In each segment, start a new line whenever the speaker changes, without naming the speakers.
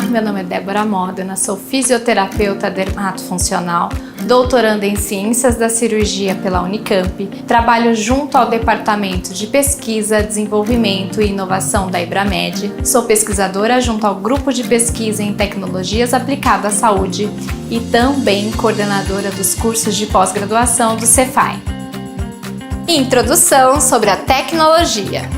meu nome é Débora Modena, sou fisioterapeuta dermatofuncional, doutoranda em Ciências da Cirurgia pela Unicamp, trabalho junto ao Departamento de Pesquisa, Desenvolvimento e Inovação da IBRAMED, sou pesquisadora junto ao Grupo de Pesquisa em Tecnologias Aplicadas à Saúde e também coordenadora dos cursos de pós-graduação do Cefai. Introdução sobre a tecnologia.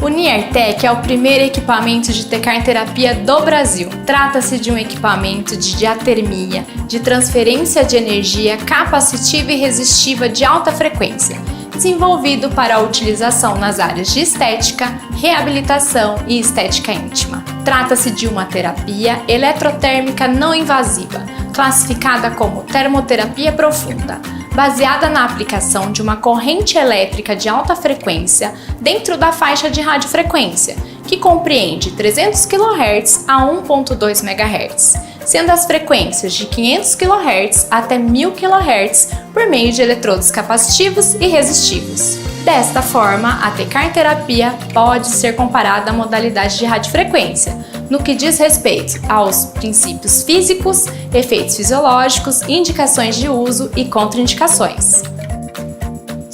O NIARTEC é o primeiro equipamento de tecarterapia do Brasil. Trata-se de um equipamento de diatermia, de transferência de energia capacitiva e resistiva de alta frequência, desenvolvido para a utilização nas áreas de estética, reabilitação e estética íntima. Trata-se de uma terapia eletrotérmica não invasiva, classificada como termoterapia profunda, baseada na aplicação de uma corrente elétrica de alta frequência dentro da faixa de radiofrequência, que compreende 300 kHz a 1.2 MHz, sendo as frequências de 500 kHz até 1000 kHz por meio de eletrodos capacitivos e resistivos. Desta forma, a tecarterapia pode ser comparada à modalidade de radiofrequência, no que diz respeito aos princípios físicos, efeitos fisiológicos, indicações de uso e contraindicações.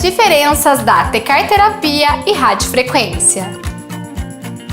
Diferenças da tecarterapia e radiofrequência.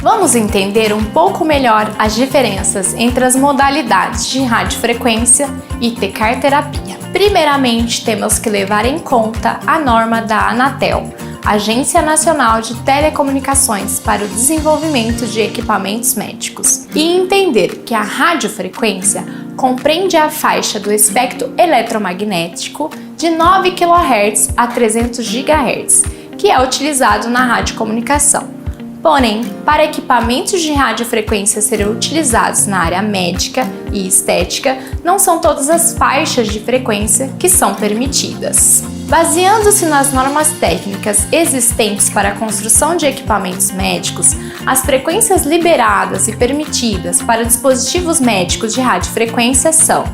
Vamos entender um pouco melhor as diferenças entre as modalidades de radiofrequência e tecarterapia. Primeiramente, temos que levar em conta a norma da Anatel, Agência Nacional de Telecomunicações para o Desenvolvimento de Equipamentos Médicos, e entender que a radiofrequência compreende a faixa do espectro eletromagnético de 9 kHz a 300 GHz, que é utilizado na radiocomunicação. Porém, para equipamentos de radiofrequência serem utilizados na área médica e estética, não são todas as faixas de frequência que são permitidas. Baseando-se nas normas técnicas existentes para a construção de equipamentos médicos, as frequências liberadas e permitidas para dispositivos médicos de radiofrequência são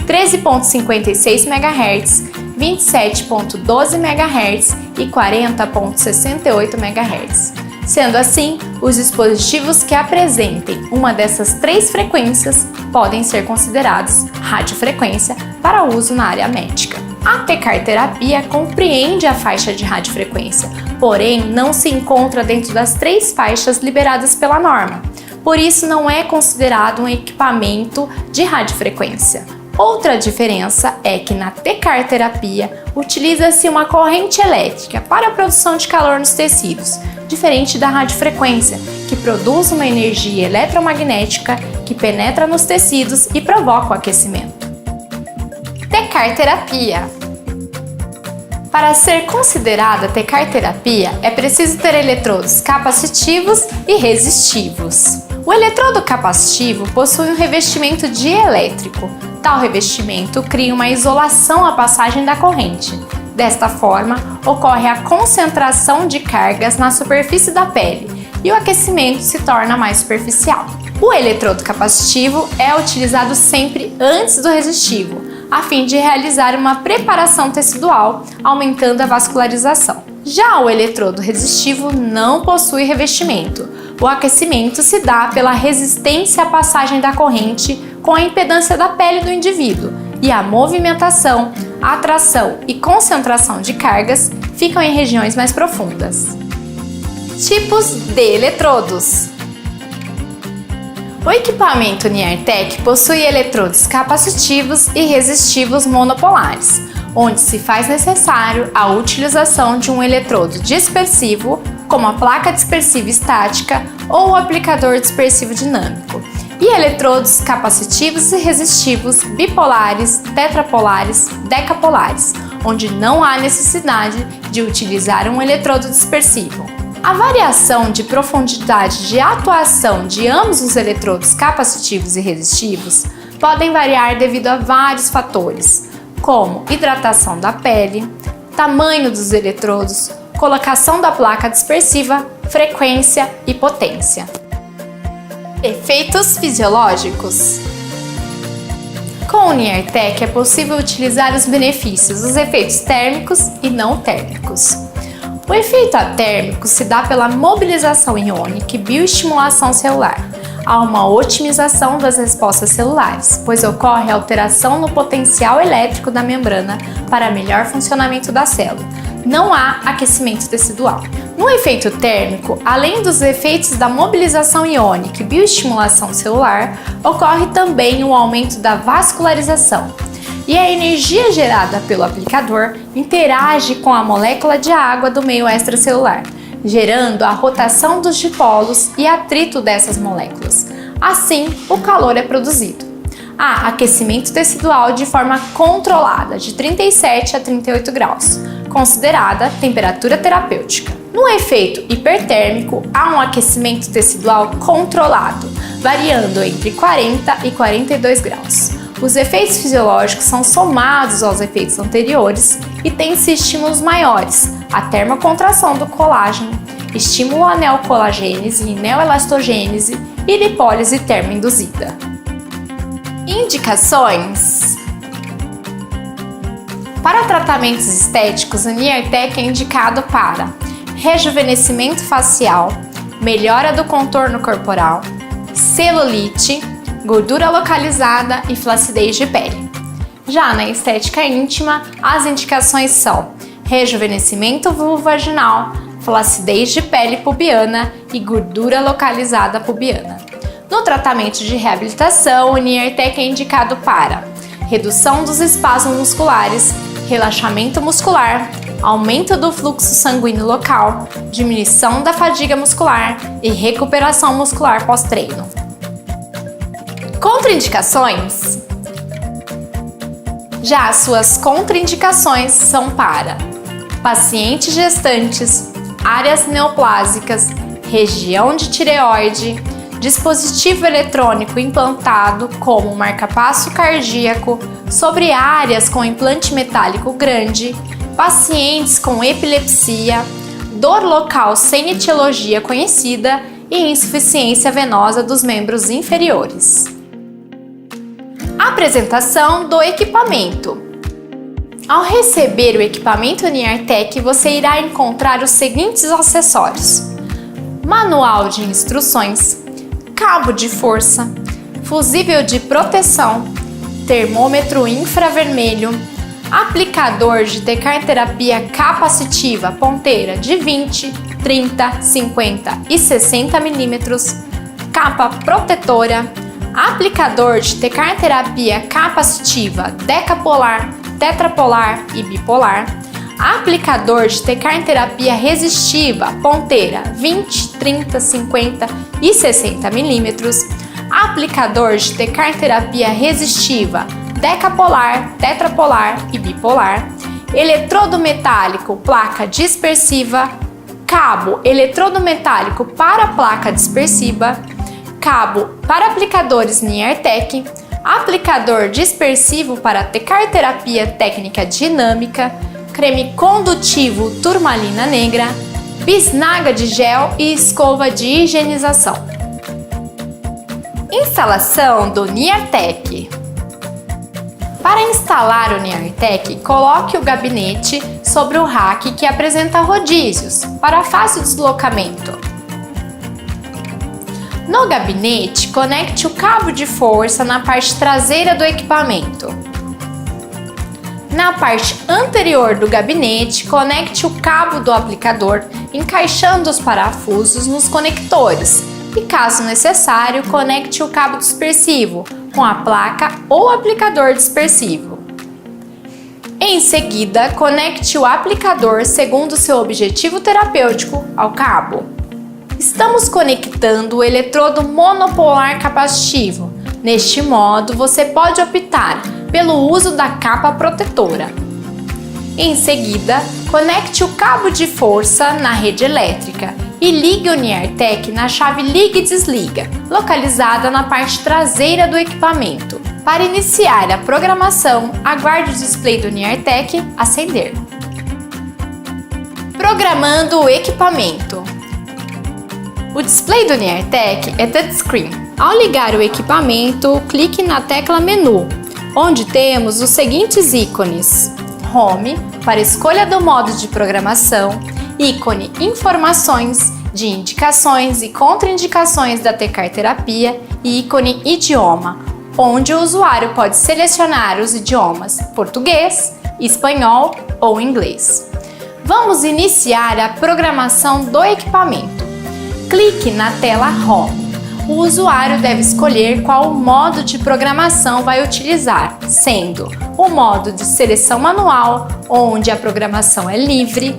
13.56 MHz, 27.12 MHz e 40.68 MHz. Sendo assim, os dispositivos que apresentem uma dessas três frequências podem ser considerados radiofrequência para uso na área médica. A tecarterapia compreende a faixa de radiofrequência, porém não se encontra dentro das três faixas liberadas pela norma. Por isso não é considerado um equipamento de radiofrequência. Outra diferença é que na tecarterapia utiliza-se uma corrente elétrica para a produção de calor nos tecidos, diferente da radiofrequência, que produz uma energia eletromagnética que penetra nos tecidos e provoca o aquecimento. Tecarterapia. Para ser considerada tecarterapia, é preciso ter eletrodos capacitivos e resistivos. O eletrodo capacitivo possui um revestimento dielétrico. Tal revestimento cria uma isolação à passagem da corrente. Desta forma, ocorre a concentração de cargas na superfície da pele e o aquecimento se torna mais superficial. O eletrodo capacitivo é utilizado sempre antes do resistivo, a fim de realizar uma preparação tecidual, aumentando a vascularização. Já o eletrodo resistivo não possui revestimento. O aquecimento se dá pela resistência à passagem da corrente com a impedância da pele do indivíduo, e a movimentação, a atração e concentração de cargas ficam em regiões mais profundas. Tipos de eletrodos. O equipamento NIARTEC possui eletrodos capacitivos e resistivos monopolares, onde se faz necessário a utilização de um eletrodo dispersivo, como a placa dispersiva estática ou o aplicador dispersivo dinâmico, e eletrodos capacitivos e resistivos bipolares, tetrapolares, decapolares, onde não há necessidade de utilizar um eletrodo dispersivo. A variação de profundidade de atuação de ambos os eletrodos capacitivos e resistivos podem variar devido a vários fatores, como hidratação da pele, tamanho dos eletrodos, colocação da placa dispersiva, frequência e potência. Efeitos fisiológicos. Com o NIARTEC é possível utilizar os benefícios dos efeitos térmicos e não térmicos. O efeito atérmico se dá pela mobilização iônica e bioestimulação celular, há uma otimização das respostas celulares, pois ocorre alteração no potencial elétrico da membrana para melhor funcionamento da célula. Não há aquecimento tecidual. No efeito térmico, além dos efeitos da mobilização iônica e bioestimulação celular, ocorre também o aumento da vascularização. E a energia gerada pelo aplicador interage com a molécula de água do meio extracelular, gerando a rotação dos dipolos e atrito dessas moléculas. Assim, o calor é produzido. Há aquecimento tecidual de forma controlada, de 37 a 38 graus, considerada temperatura terapêutica. No efeito hipertérmico, há um aquecimento tecidual controlado, variando entre 40 e 42 graus. Os efeitos fisiológicos são somados aos efeitos anteriores e têm-se estímulos maiores, a termocontração do colágeno, estímulo à neocolagênese e neoelastogênese e lipólise termoinduzida. Indicações: para tratamentos estéticos, o Niertec é indicado para rejuvenescimento facial, melhora do contorno corporal, celulite, gordura localizada e flacidez de pele. Já na estética íntima, as indicações são rejuvenescimento vulvovaginal, flacidez de pele pubiana e gordura localizada pubiana. No tratamento de reabilitação, o Niertec é indicado para redução dos espasmos musculares, relaxamento muscular, aumento do fluxo sanguíneo local, diminuição da fadiga muscular e recuperação muscular pós-treino. Contraindicações: já as suas contraindicações são para pacientes gestantes, áreas neoplásicas, região de tireoide, dispositivo eletrônico implantado como marca-passo cardíaco sobre áreas com implante metálico grande, pacientes com epilepsia, dor local sem etiologia conhecida e insuficiência venosa dos membros inferiores. Apresentação do equipamento. Ao receber o equipamento Niertec, você irá encontrar os seguintes acessórios: manual de instruções, cabo de força, fusível de proteção, termômetro infravermelho, aplicador de tecarterapia capacitiva ponteira de 20, 30, 50 e 60 mm, capa protetora, aplicador de tecarterapia capacitiva decapolar, tetrapolar e bipolar, aplicador de tecarterapia resistiva ponteira 20, 30, 50 e 60 mm, aplicador de tecarterapia resistiva decapolar, tetrapolar e bipolar, eletrodo metálico placa dispersiva, cabo eletrodo metálico para placa dispersiva, cabo para aplicadores Niertec, aplicador dispersivo para tecarterapia técnica dinâmica, creme condutivo turmalina negra, bisnaga de gel e escova de higienização. Instalação do Niertec. Para instalar o Niertec, coloque o gabinete sobre o rack que apresenta rodízios para fácil deslocamento. No gabinete, conecte o cabo de força na parte traseira do equipamento. Na parte anterior do gabinete, conecte o cabo do aplicador, encaixando os parafusos nos conectores e, caso necessário, conecte o cabo dispersivo com a placa ou aplicador dispersivo. Em seguida, conecte o aplicador segundo seu objetivo terapêutico ao cabo. Estamos conectando o eletrodo monopolar capacitivo. Neste modo, você pode optar pelo uso da capa protetora. Em seguida, conecte o cabo de força na rede elétrica e ligue o Niertec na chave liga e desliga, localizada na parte traseira do equipamento. Para iniciar a programação, aguarde o display do Niertec acender. Programando o equipamento. O display do Niertec é touchscreen. Ao ligar o equipamento, clique na tecla Menu, onde temos os seguintes ícones: Home, para escolha do modo de programação, ícone Informações de indicações e contraindicações da Tecar-terapia e ícone Idioma, onde o usuário pode selecionar os idiomas português, espanhol ou inglês. Vamos iniciar a programação do equipamento. Clique na tela Home. O usuário deve escolher qual modo de programação vai utilizar, sendo o modo de seleção manual, onde a programação é livre,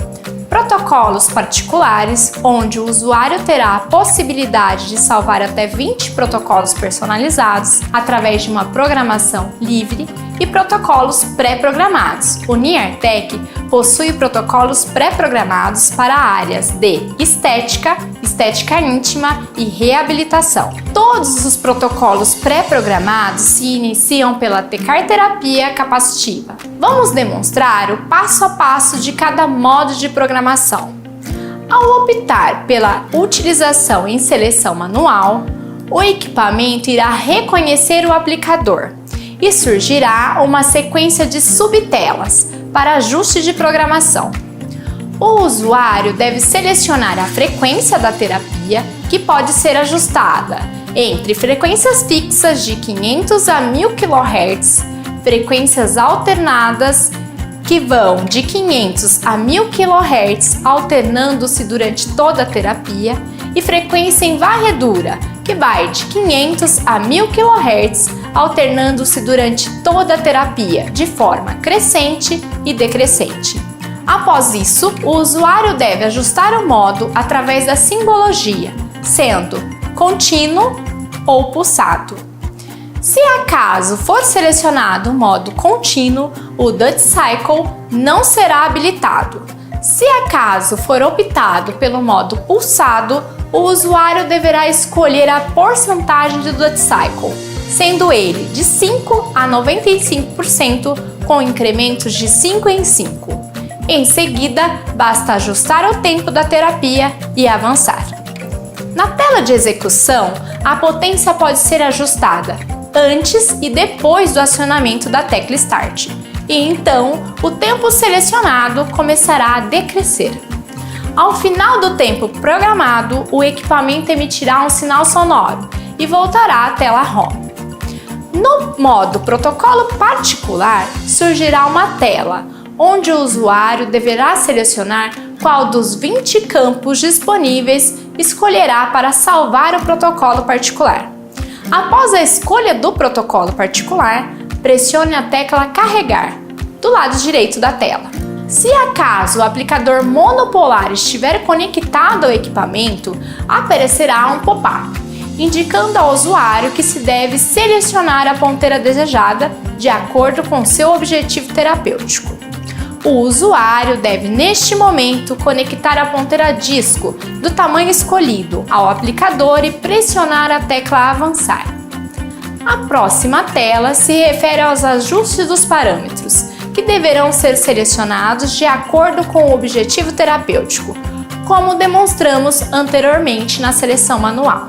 protocolos particulares, onde o usuário terá a possibilidade de salvar até 20 protocolos personalizados através de uma programação livre, e protocolos pré-programados. O NIARTec possui protocolos pré-programados para áreas de estética, estética íntima e reabilitação. Todos os protocolos pré-programados se iniciam pela Tecar-terapia capacitiva. Vamos demonstrar o passo a passo de cada modo de programação. Ao optar pela utilização em seleção manual, o equipamento irá reconhecer o aplicador e surgirá uma sequência de subtelas para ajuste de programação. O usuário deve selecionar a frequência da terapia, que pode ser ajustada entre frequências fixas de 500 a 1000 kHz, frequências alternadas que vão de 500 a 1000 kHz, alternando-se durante toda a terapia, e frequência em varredura, que vai de 500 a 1000 kHz, alternando-se durante toda a terapia, de forma crescente e decrescente. Após isso, o usuário deve ajustar o modo através da simbologia, sendo contínuo ou pulsado. Se acaso for selecionado o modo contínuo, o Dutch Cycle não será habilitado. Se acaso for optado pelo modo pulsado, o usuário deverá escolher a porcentagem de Dutch Cycle, sendo ele de 5 a 95%, com incrementos de 5 em 5. Em seguida, basta ajustar o tempo da terapia e avançar. Na tela de execução, a potência pode ser ajustada antes e depois do acionamento da tecla Start, e então o tempo selecionado começará a decrescer. Ao final do tempo programado, o equipamento emitirá um sinal sonoro e voltará à tela Home. No modo protocolo particular, surgirá uma tela, onde o usuário deverá selecionar qual dos 20 campos disponíveis escolherá para salvar o protocolo particular. Após a escolha do protocolo particular, pressione a tecla Carregar, do lado direito da tela. Se acaso o aplicador monopolar estiver conectado ao equipamento, aparecerá um pop-up, indicando ao usuário que se deve selecionar a ponteira desejada de acordo com seu objetivo terapêutico. O usuário deve, neste momento, conectar a ponteira disco do tamanho escolhido ao aplicador e pressionar a tecla Avançar. A próxima tela se refere aos ajustes dos parâmetros, que deverão ser selecionados de acordo com o objetivo terapêutico, como demonstramos anteriormente na seleção manual.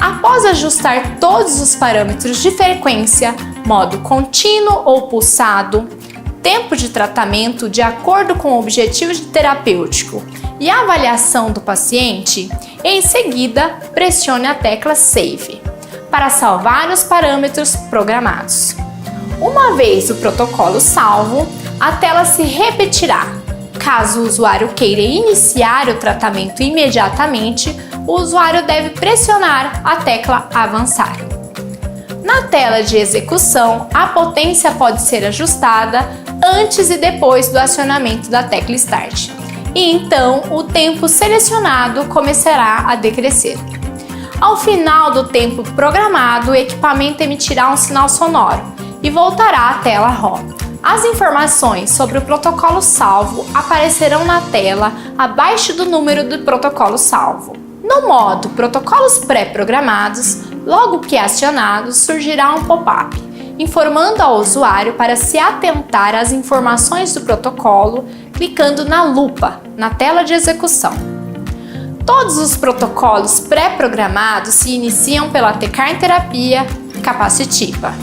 Após ajustar todos os parâmetros de frequência, modo contínuo ou pulsado, tempo de tratamento de acordo com o objetivo terapêutico e a avaliação do paciente, em seguida pressione a tecla Save para salvar os parâmetros programados. Uma vez o protocolo salvo, a tela se repetirá. Caso o usuário queira iniciar o tratamento imediatamente, o usuário deve pressionar a tecla Avançar. Na tela de execução, a potência pode ser ajustada antes e depois do acionamento da tecla Start, e então o tempo selecionado começará a decrescer. Ao final do tempo programado, o equipamento emitirá um sinal sonoro e voltará à tela Home. As informações sobre o protocolo salvo aparecerão na tela abaixo do número do protocolo salvo. No modo Protocolos pré-programados, logo que acionado, surgirá um pop-up, informando ao usuário para se atentar às informações do protocolo, clicando na lupa na tela de execução. Todos os protocolos pré-programados se iniciam pela Tecar-terapia capacitiva.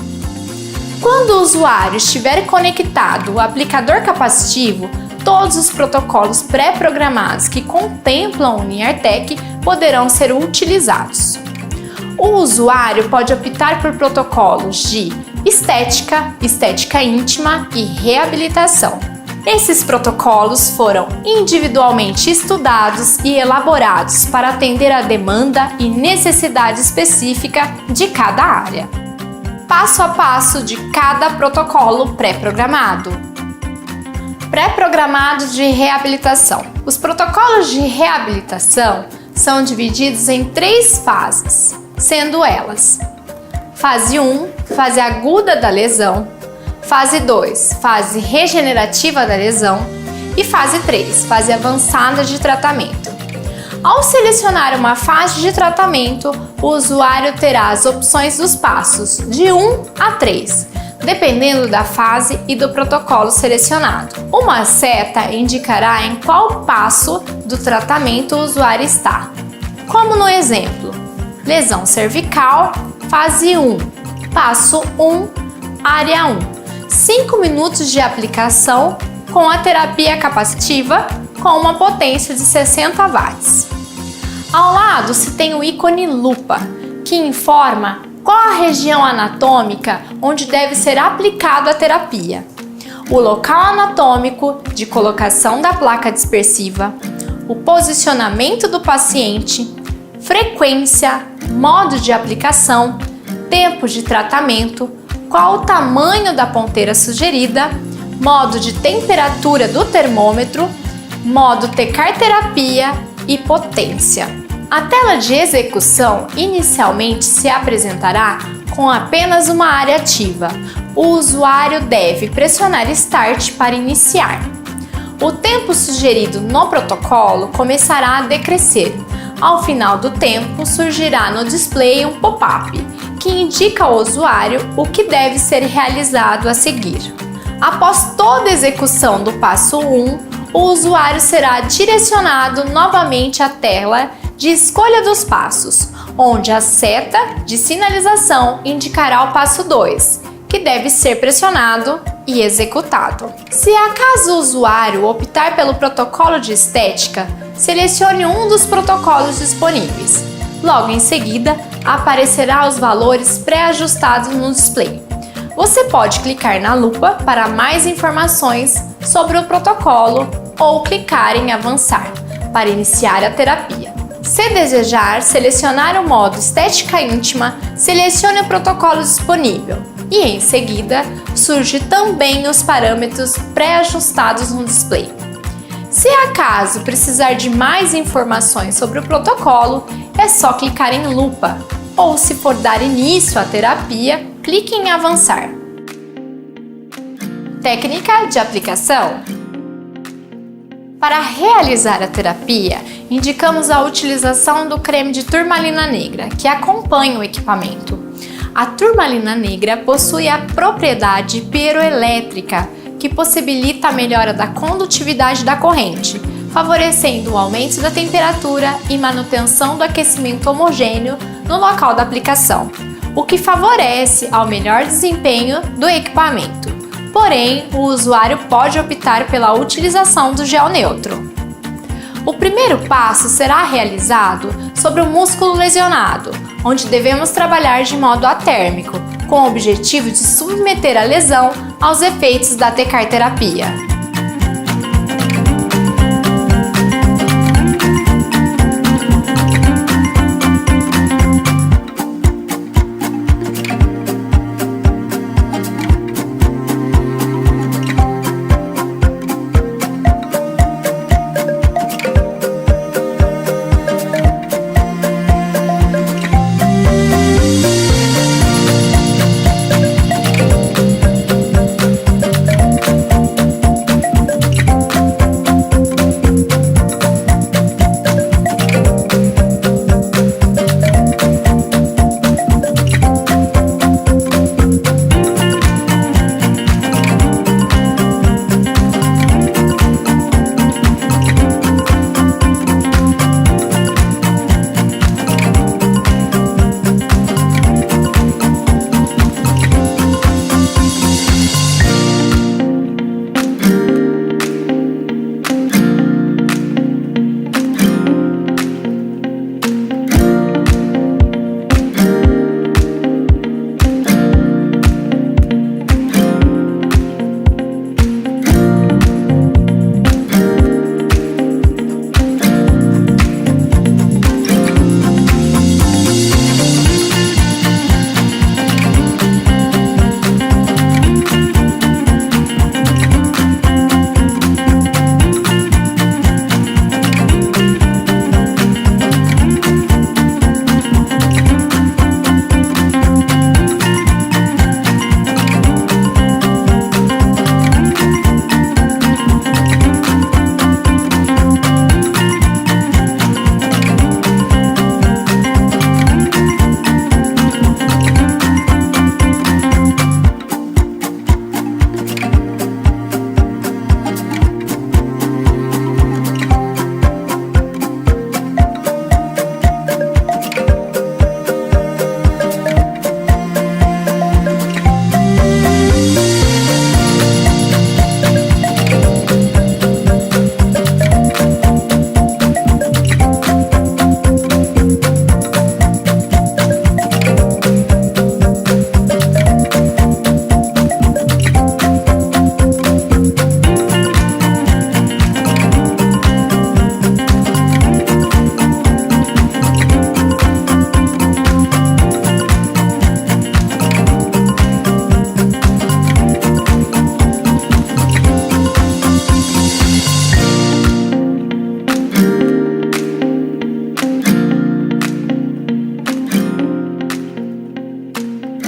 Quando o usuário estiver conectado ao aplicador capacitivo, todos os protocolos pré-programados que contemplam o NIARTEC poderão ser utilizados. O usuário pode optar por protocolos de estética, estética íntima e reabilitação. Esses protocolos foram individualmente estudados e elaborados para atender a demanda e necessidade específica de cada área. Passo a passo de cada protocolo pré-programado. Pré-programado de reabilitação. Os protocolos de reabilitação são divididos em 3 fases, sendo elas: fase 1, fase aguda da lesão; fase 2, fase regenerativa da lesão; e fase 3, fase avançada de tratamento. Ao selecionar uma fase de tratamento, o usuário terá as opções dos passos de 1 a 3, dependendo da fase e do protocolo selecionado. Uma seta indicará em qual passo do tratamento o usuário está, como no exemplo: lesão cervical, fase 1, passo 1, área 1, 5 minutos de aplicação com a terapia capacitiva com uma potência de 60 watts. Ao lado se tem o ícone lupa, que informa qual a região anatômica onde deve ser aplicada a terapia, o local anatômico de colocação da placa dispersiva, o posicionamento do paciente, frequência, modo de aplicação, tempo de tratamento, qual o tamanho da ponteira sugerida, modo de temperatura do termômetro, modo tecar terapia e potência. A tela de execução inicialmente se apresentará com apenas uma área ativa. O usuário deve pressionar Start para iniciar. O tempo sugerido no protocolo começará a decrescer. Ao final do tempo, surgirá no display um pop-up que indica ao usuário o que deve ser realizado a seguir. Após toda a execução do passo 1, o usuário será direcionado novamente à tela de escolha dos passos, onde a seta de sinalização indicará o passo 2, que deve ser pressionado e executado. Se acaso o usuário optar pelo protocolo de estética, selecione um dos protocolos disponíveis. Logo em seguida, aparecerá os valores pré-ajustados no display. Você pode clicar na lupa para mais informações sobre o protocolo ou clicar em avançar para iniciar a terapia. Se desejar selecionar o modo estética íntima, selecione o protocolo disponível e em seguida surge também os parâmetros pré-ajustados no display. Se acaso precisar de mais informações sobre o protocolo, é só clicar em lupa, ou se for dar início à terapia, clique em avançar. Técnica de aplicação. Para realizar a terapia, indicamos a utilização do creme de turmalina negra, que acompanha o equipamento. A turmalina negra possui a propriedade piroelétrica, que possibilita a melhora da condutividade da corrente, favorecendo o aumento da temperatura e manutenção do aquecimento homogêneo no local da aplicação, o que favorece ao melhor desempenho do equipamento. Porém, o usuário pode optar pela utilização do gel neutro. O primeiro passo será realizado sobre o músculo lesionado, onde devemos trabalhar de modo atérmico, com o objetivo de submeter a lesão aos efeitos da tecar terapia.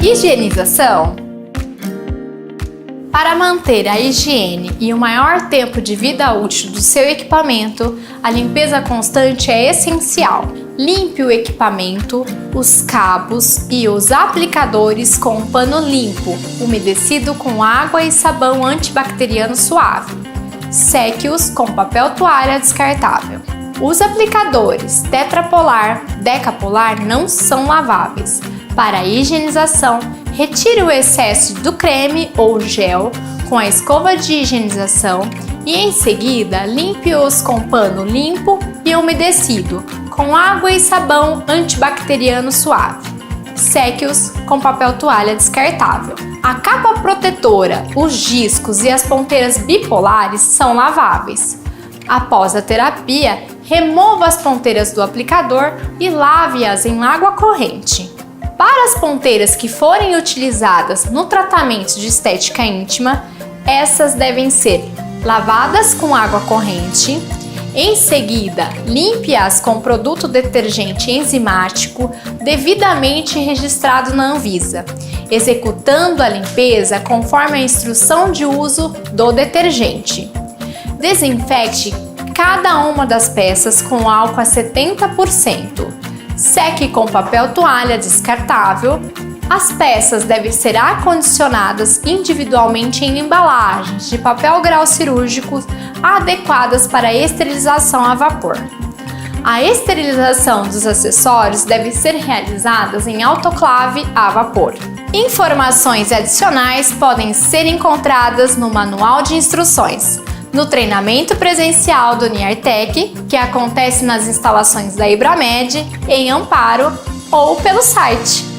Higienização. Para manter a higiene e o maior tempo de vida útil do seu equipamento, a limpeza constante é essencial. Limpe o equipamento, os cabos e os aplicadores com um pano limpo, umedecido com água e sabão antibacteriano suave. Seque-os com papel toalha descartável. Os aplicadores tetrapolar, decapolar não são laváveis. Para a higienização, retire o excesso do creme ou gel com a escova de higienização e em seguida limpe-os com pano limpo e umedecido com água e sabão antibacteriano suave. Seque-os com papel toalha descartável. A capa protetora, os discos e as ponteiras bipolares são laváveis. Após a terapia, remova as ponteiras do aplicador e lave-as em água corrente. Para as ponteiras que forem utilizadas no tratamento de estética íntima, essas devem ser lavadas com água corrente. Em seguida, limpe-as com produto detergente enzimático devidamente registrado na Anvisa, executando a limpeza conforme a instrução de uso do detergente. Desinfecte cada uma das peças com álcool a 70%. Seque com papel toalha descartável. As peças devem ser acondicionadas individualmente em embalagens de papel grau cirúrgico adequadas para esterilização a vapor. A esterilização dos acessórios deve ser realizada em autoclave a vapor. Informações adicionais podem ser encontradas no Manual de Instruções, no treinamento presencial do Niartec, que acontece nas instalações da Ibramed, em Amparo, ou pelo site